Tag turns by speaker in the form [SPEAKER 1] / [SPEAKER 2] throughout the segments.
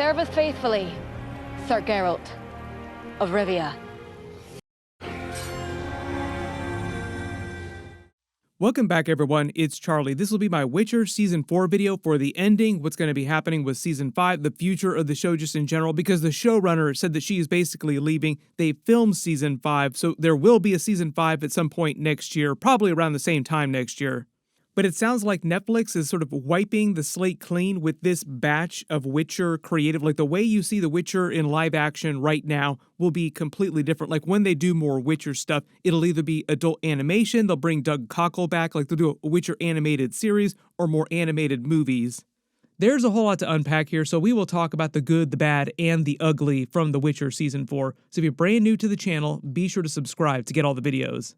[SPEAKER 1] serveth faithfully, Sir Geralt of Rivia.
[SPEAKER 2] Welcome back, everyone. It's Charlie. This will be my Witcher Season 4 video for the ending, what's going to be happening with Season 5, the future of the show just in general, because the showrunner said that she is basically leaving. They filmed Season 5, so there will be a Season 5 at some point next year, probably around the same time next year. But it sounds like Netflix is sort of wiping the slate clean with this batch of Witcher creative. Like the way you see The Witcher in live action right now will be completely different. Like when they do more Witcher stuff, it'll either be adult animation, they'll bring Doug Cockle back, like they'll do a Witcher animated series, or more animated movies. There's a whole lot to unpack here, so we will talk about the good, the bad, and the ugly from The Witcher Season 4. So if you're brand new to the channel, be sure to subscribe to get all the videos.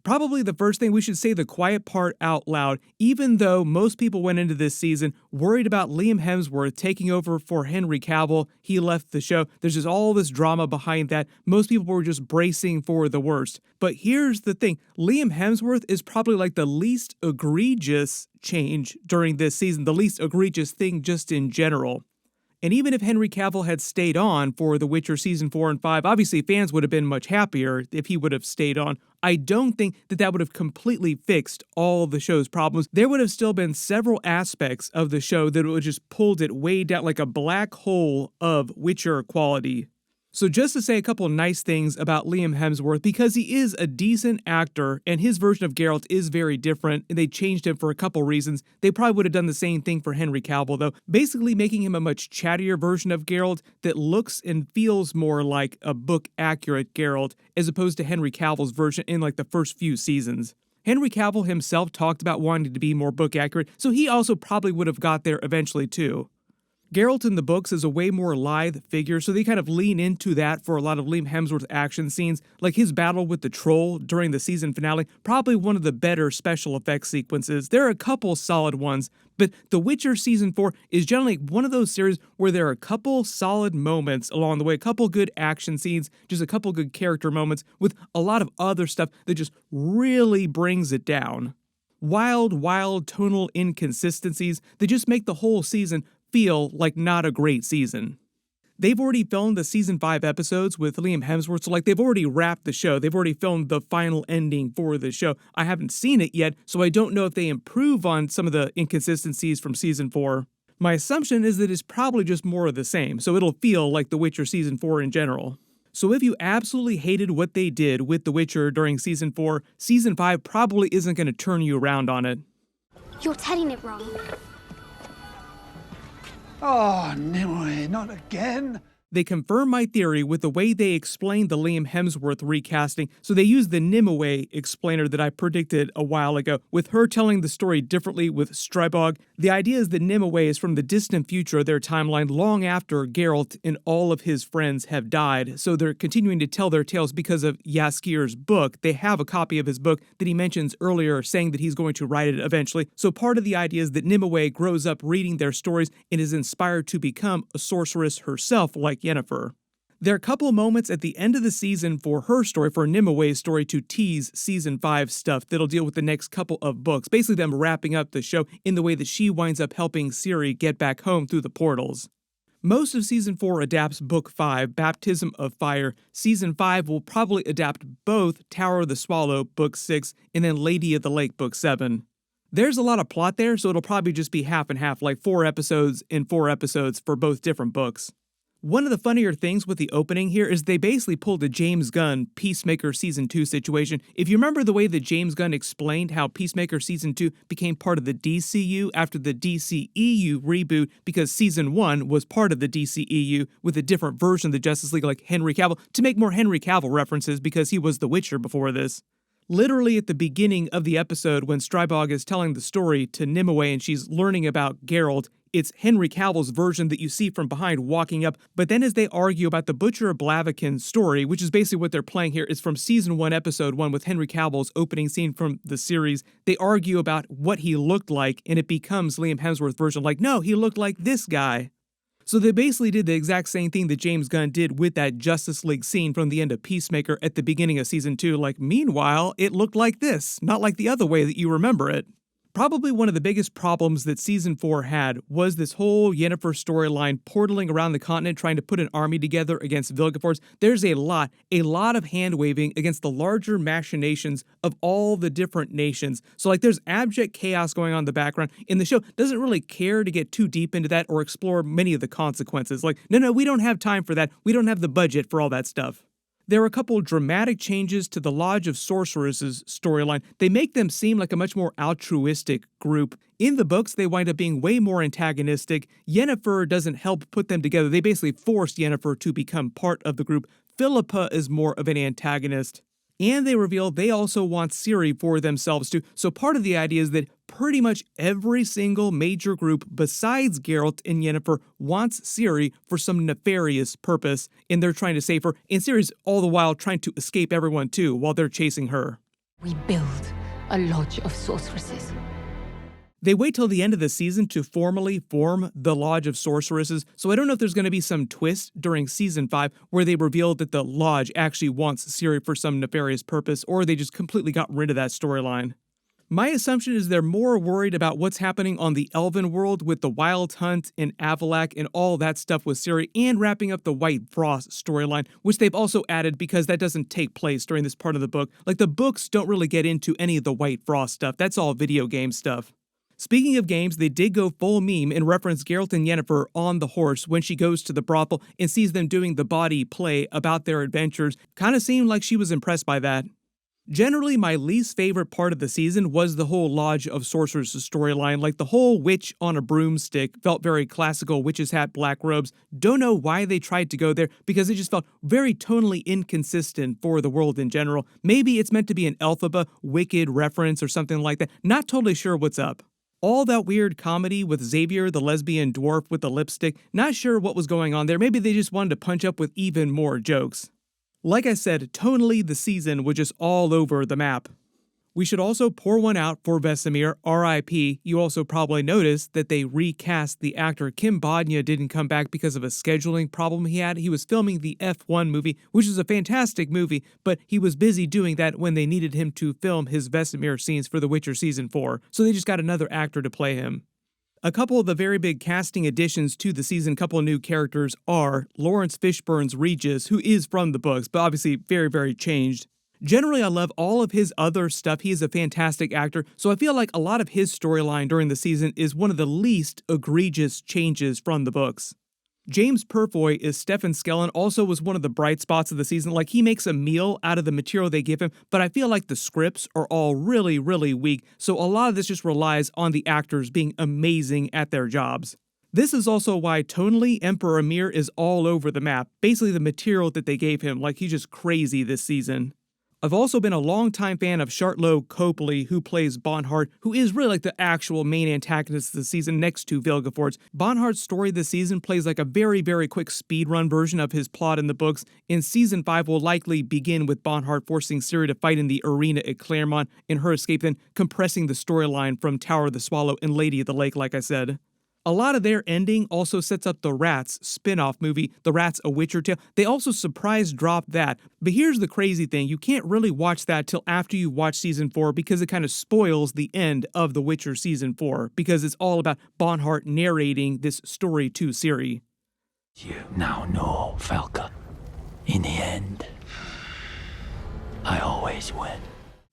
[SPEAKER 2] Probably the first thing, we should say the quiet part out loud. Even though most people went into this season worried about Liam Hemsworth taking over for Henry Cavill, he left the show. There's just all this drama behind that. Most people were just bracing for the worst. But here's the thing. Liam Hemsworth is probably like the least egregious change during this season, the least egregious thing just in general. And even if Henry Cavill had stayed on for The Witcher Season 4 and 5, obviously fans would have been much happier if he would have stayed on. I don't think that that would have completely fixed all the show's problems. There would have still been several aspects of the show that would have just pulled it way down like a black hole of Witcher quality. So just to say a couple nice things about Liam Hemsworth, because he is a decent actor and his version of Geralt is very different, and they changed him for a couple reasons. They probably would have done the same thing for Henry Cavill though, basically making him a much chattier version of Geralt that looks and feels more like a book-accurate Geralt as opposed to Henry Cavill's version in like the first few seasons. Henry Cavill himself talked about wanting to be more book-accurate, so he also probably would have got there eventually too. Geralt in the books is a way more lithe figure, so they kind of lean into that for a lot of Liam Hemsworth's action scenes, like his battle with the troll during the season finale, probably one of the better special effects sequences. There are a couple solid ones, but The Witcher Season 4 is generally one of those series where there are a couple solid moments along the way, a couple good action scenes, just a couple good character moments, with a lot of other stuff that just really brings it down. Wild tonal inconsistencies that just make the whole season feel like not a great season. They've already filmed the Season 5 episodes with Liam Hemsworth, so like they've already wrapped the show. They've already filmed the final ending for the show. I haven't seen it yet, so I don't know if they improve on some of the inconsistencies from Season 4. My assumption is that it's probably just more of the same, so it'll feel like The Witcher Season 4 in general. So if you absolutely hated what they did with The Witcher during Season 4, Season 5 probably isn't going to turn you around on it.
[SPEAKER 3] You're telling it wrong.
[SPEAKER 4] Oh, no, not again.
[SPEAKER 2] They confirm my theory with the way they explain the Liam Hemsworth recasting, so they use the Nimue explainer that I predicted a while ago, with her telling the story differently with Strybog. The idea is that Nimue is from the distant future of their timeline long after Geralt and all of his friends have died, so they're continuing to tell their tales because of Jaskir's book. They have a copy of his book that he mentions earlier, saying that he's going to write it eventually, so part of the idea is that Nimue grows up reading their stories and is inspired to become a sorceress herself like Yennefer. There are a couple moments at the end of the season for her story, for Nimue's story, to tease Season 5 stuff that'll deal with the next couple of books, basically them wrapping up the show in the way that she winds up helping Ciri get back home through the portals. Most of Season 4 adapts Book 5, Baptism of Fire. Season 5 will probably adapt both Tower of the Swallow, Book 6, and then Lady of the Lake, Book 7. There's a lot of plot there, so it'll probably just be half and half, like 4 episodes and 4 episodes for both different books. One of the funnier things with the opening here is they basically pulled a James Gunn Peacemaker Season 2 situation. If you remember the way that James Gunn explained how Peacemaker Season 2 became part of the DCU after the DCEU reboot because Season 1 was part of the DCEU with a different version of the Justice League like Henry Cavill, to make more Henry Cavill references because he was the Witcher before this. Literally at the beginning of the episode when Strybog is telling the story to Nimue and she's learning about Geralt, it's Henry Cavill's version that you see from behind walking up, but then as they argue about the Butcher of Blaviken's story, which is basically what they're playing here, is from Season 1, Episode 1 with Henry Cavill's opening scene from the series, they argue about what he looked like, and it becomes Liam Hemsworth's version, like, no, he looked like this guy. So they basically did the exact same thing that James Gunn did with that Justice League scene from the end of Peacemaker at the beginning of Season 2, like, meanwhile, it looked like this, not like the other way that you remember it. Probably one of the biggest problems that Season 4 had was this whole Yennefer storyline portaling around the continent trying to put an army together against Vilgefortz. There's a lot of hand-waving against the larger machinations of all the different nations. So like there's abject chaos going on in the background, and the show doesn't really care to get too deep into that or explore many of the consequences. Like, no, we don't have time for that. We don't have the budget for all that stuff. There are a couple dramatic changes to the Lodge of Sorceresses storyline. They make them seem like a much more altruistic group. In the books, they wind up being way more antagonistic. Yennefer doesn't help put them together. They basically force Yennefer to become part of the group. Philippa is more of an antagonist. And they reveal they also want Ciri for themselves too. So part of the idea is that pretty much every single major group besides Geralt and Yennefer wants Ciri for some nefarious purpose, and they're trying to save her. And Ciri's all the while trying to escape everyone too while they're chasing her.
[SPEAKER 5] We build a Lodge of Sorceresses.
[SPEAKER 2] They wait till the end of the season to formally form the Lodge of Sorceresses, so I don't know if there's going to be some twist during Season 5 where they reveal that the Lodge actually wants Ciri for some nefarious purpose, or they just completely got rid of that storyline. My assumption is they're more worried about what's happening on the Elven world with the Wild Hunt and Avallac'h and all that stuff with Ciri, and wrapping up the White Frost storyline, which they've also added because that doesn't take place during this part of the book. Like, the books don't really get into any of the White Frost stuff. That's all video game stuff. Speaking of games, they did go full meme and reference Geralt and Yennefer on the horse when she goes to the brothel and sees them doing the body play about their adventures. Kind of seemed like she was impressed by that. Generally, my least favorite part of the season was the whole Lodge of Sorceresses storyline. Like, the whole witch on a broomstick felt very classical witch's hat, black robes. Don't know why they tried to go there, because it just felt very tonally inconsistent for the world in general. Maybe it's meant to be an Elphaba Wicked reference or something like that. Not totally sure what's up. All that weird comedy with Xavier, the lesbian dwarf with the lipstick, not sure what was going on there. Maybe they just wanted to punch up with even more jokes. Like I said, tonally the season was just all over the map. We should also pour one out for Vesemir, R.I.P. You also probably noticed that they recast the actor. Kim Bodnia didn't come back because of a scheduling problem he had. He was filming the F1 movie, which is a fantastic movie, but he was busy doing that when they needed him to film his Vesemir scenes for The Witcher Season 4, so they just got another actor to play him. A couple of the very big casting additions to the season, couple of new characters are Lawrence Fishburne's Regis, who is from the books, but obviously very, very changed. Generally, I love all of his other stuff. He is a fantastic actor, so I feel like a lot of his storyline during the season is one of the least egregious changes from the books. James Purfoy is Stefan Skellen, also was one of the bright spots of the season. Like, he makes a meal out of the material they give him, but I feel like the scripts are all really, really weak, so a lot of this just relies on the actors being amazing at their jobs. This is also why tonally Emperor Emhyr is all over the map. Basically the material that they gave him, like, he's just crazy this season. I've also been a longtime fan of Charlotte Copley, who plays Bonhart, who is really like the actual main antagonist of the season next to Vilgefortz. Bonhart's story this season plays like a very, very quick speedrun version of his plot in the books, and Season 5 will likely begin with Bonhart forcing Ciri to fight in the arena at Claremont and her escape, then compressing the storyline from Tower of the Swallow and Lady of the Lake, like I said. A lot of their ending also sets up the Rats spin-off movie, The Rats A Witcher Tale. They also surprise drop that. But here's the crazy thing, you can't really watch that till after you watch Season 4 because it kind of spoils the end of The Witcher Season 4, because it's all about Bonhart narrating this story to Ciri.
[SPEAKER 6] You now know, Falca. In the end, I always win.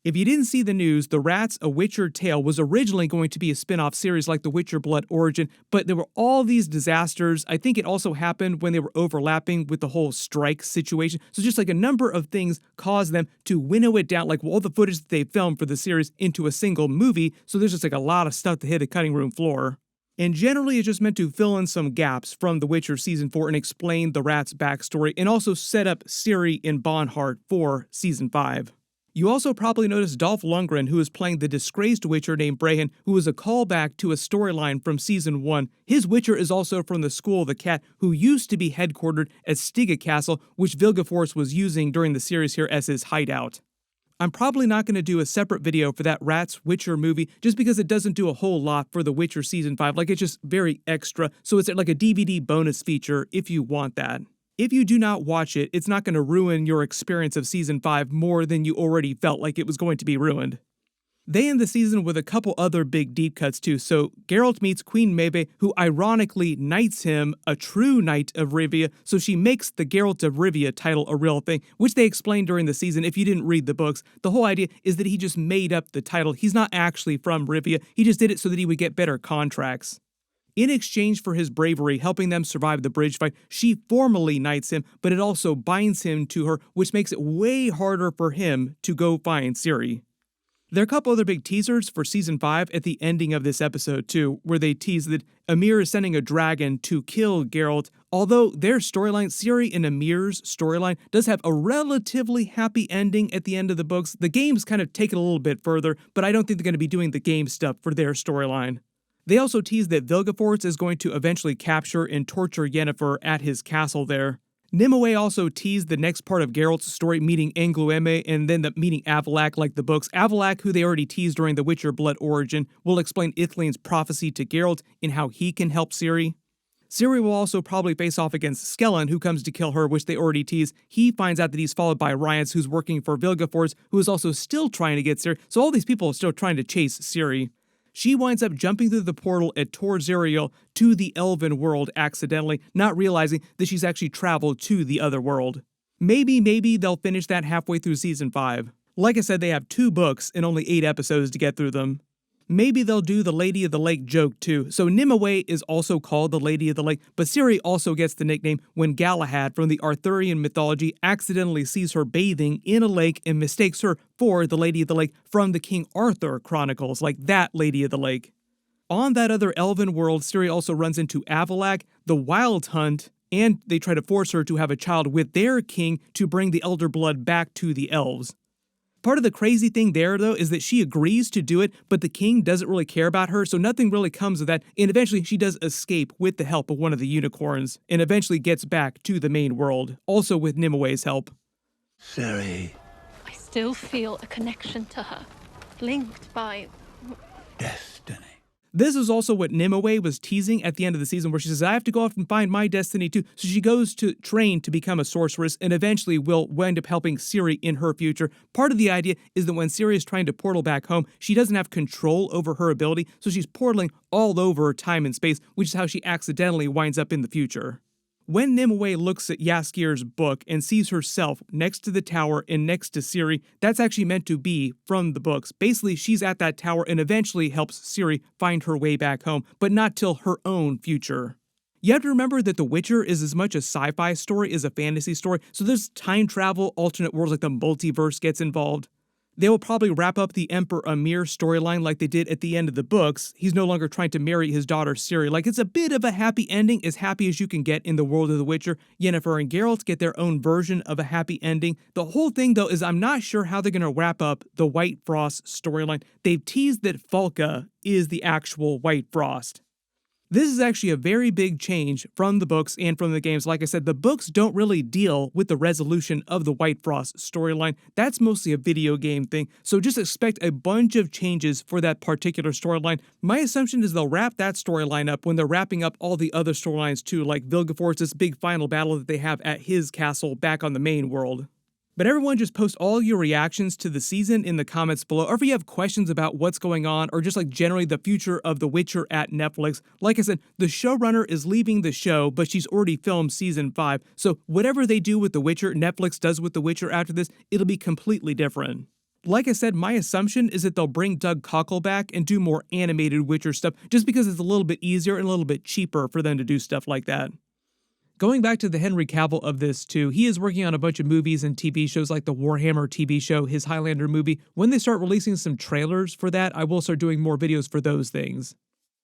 [SPEAKER 2] If you didn't see the news, The Rats A Witcher Tale was originally going to be a spin-off series like The Witcher Blood Origin, but there were all these disasters. I think it also happened when they were overlapping with the whole strike situation. So just like a number of things caused them to winnow it down, like all the footage that they filmed for the series, into a single movie. So there's just like a lot of stuff to hit the cutting room floor. And generally, it's just meant to fill in some gaps from The Witcher Season 4 and explain the Rats' backstory, and also set up Ciri and Bonhart for Season 5. You also probably noticed Dolph Lundgren, who is playing the disgraced Witcher named Brehon, who is a callback to a storyline from Season 1. His Witcher is also from the School of the Cat, who used to be headquartered at Stygia Castle, which Vilgefortz was using during the series here as his hideout. I'm probably not going to do a separate video for that Rats Witcher movie, just because it doesn't do a whole lot for The Witcher Season 5. Like, it's just very extra, so it's like a DVD bonus feature if you want that. If you do not watch it, it's not going to ruin your experience of Season 5 more than you already felt like it was going to be ruined. They end the season with a couple other big deep cuts too. So Geralt meets Queen Maeve, who ironically knights him a true Knight of Rivia, so she makes the Geralt of Rivia title a real thing, which they explained during the season. If you didn't read the books, the whole idea is that he just made up the title. He's not actually from Rivia. He just did it so that he would get better contracts. In exchange for his bravery helping them survive the bridge fight, she formally knights him, but it also binds him to her, which makes it way harder for him to go find Ciri. There are a couple other big teasers for Season 5 at the ending of this episode too, where they tease that Emhyr is sending a dragon to kill Geralt, although their storyline, Ciri and Emhyr's storyline, does have a relatively happy ending at the end of the books. The games kind of take it a little bit further, but I don't think they're going to be doing the game stuff for their storyline. They also tease that Vilgefortz is going to eventually capture and torture Yennefer at his castle there. Nimue also teased the next part of Geralt's story, meeting Angoulême, and then meeting Avallac'h like the books. Avallac'h, who they already teased during The Witcher Blood Origin, will explain Ithlinne's prophecy to Geralt and how he can help Ciri. Ciri will also probably face off against Skellen, who comes to kill her, which they already teased. He finds out that he's followed by Rience, who's working for Vilgefortz, who is also still trying to get Ciri. So all these people are still trying to chase Ciri. She winds up jumping through the portal at Tor Ziriel to the Elven world accidentally, not realizing that she's actually traveled to the other world. Maybe they'll finish that halfway through Season 5. Like I said, they have 2 books and only 8 episodes to get through them. Maybe they'll do the Lady of the Lake joke too. So Nimue is also called the Lady of the Lake, but Ciri also gets the nickname when Galahad from the Arthurian mythology accidentally sees her bathing in a lake and mistakes her for the Lady of the Lake from the King Arthur chronicles, like that Lady of the Lake. On that other elven world, Ciri also runs into Avallac'h, the Wild Hunt, and they try to force her to have a child with their king to bring the Elder Blood back to the elves. Part of the crazy thing there, though, is that she agrees to do it, but the king doesn't really care about her, so nothing really comes of that, and eventually she does escape with the help of one of the unicorns, and eventually gets back to the main world, also with Nimue's help.
[SPEAKER 4] Ciri,
[SPEAKER 1] I still feel a connection to her, linked by...
[SPEAKER 4] destiny.
[SPEAKER 2] This is also what Nimue was teasing at the end of the season, where she says, I have to go off and find my destiny too. So she goes to train to become a sorceress and eventually will wind up helping Ciri in her future. Part of the idea is that when Ciri is trying to portal back home, she doesn't have control over her ability, so she's portaling all over time and space, which is how she accidentally winds up in the future. When Nimue looks at Jaskier's book and sees herself next to the tower and next to Ciri, that's actually meant to be from the books. Basically, she's at that tower and eventually helps Ciri find her way back home, but not till her own future. You have to remember that The Witcher is as much a sci-fi story as a fantasy story, so there's time travel, alternate worlds, like the multiverse gets involved. They will probably wrap up the Emperor Emhyr storyline like they did at the end of the books. He's no longer trying to marry his daughter Ciri. Like, it's a bit of a happy ending, as happy as you can get in the world of The Witcher. Yennefer and Geralt get their own version of a happy ending. The whole thing, though, is I'm not sure how they're going to wrap up the White Frost storyline. They've teased that Falka is the actual White Frost. This is actually a very big change from the books and from the games. Like I said, the books don't really deal with the resolution of the White Frost storyline. That's mostly a video game thing, so just expect a bunch of changes for that particular storyline. My assumption is they'll wrap that storyline up when they're wrapping up all the other storylines too, like Vilgefortz's big final battle that they have at his castle back on the main world. But everyone, just post all your reactions to the season in the comments below, or if you have questions about what's going on, or just like generally the future of The Witcher at Netflix. Like I said, the showrunner is leaving the show, but she's already filmed season 5, so whatever they do with The Witcher, Netflix does with The Witcher after this, it'll be completely different. Like I said, my assumption is that they'll bring Doug Cockle back and do more animated Witcher stuff, just because it's a little bit easier and a little bit cheaper for them to do stuff like that. Going back to the Henry Cavill of this too, he is working on a bunch of movies and TV shows like the Warhammer TV show, his Highlander movie. When they start releasing some trailers for that, I will start doing more videos for those things.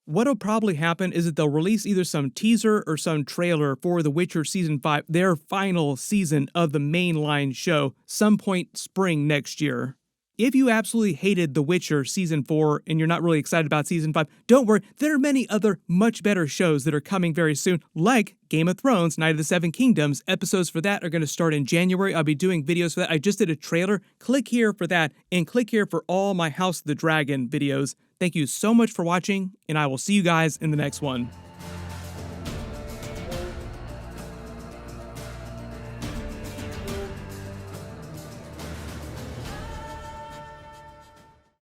[SPEAKER 2] What'll probably happen is that they'll release either some teaser or some trailer for The Witcher Season 5, their final season of the mainline show, some point spring next year. If you absolutely hated The Witcher Season 4 and you're not really excited about Season 5, don't worry, there are many other much better shows that are coming very soon, like Game of Thrones, Night of the Seven Kingdoms. Episodes for that are going to start in January. I'll be doing videos for that. I just did a trailer. Click here for that, and click here for all my House of the Dragon videos. Thank you so much for watching, and I will see you guys in the next one.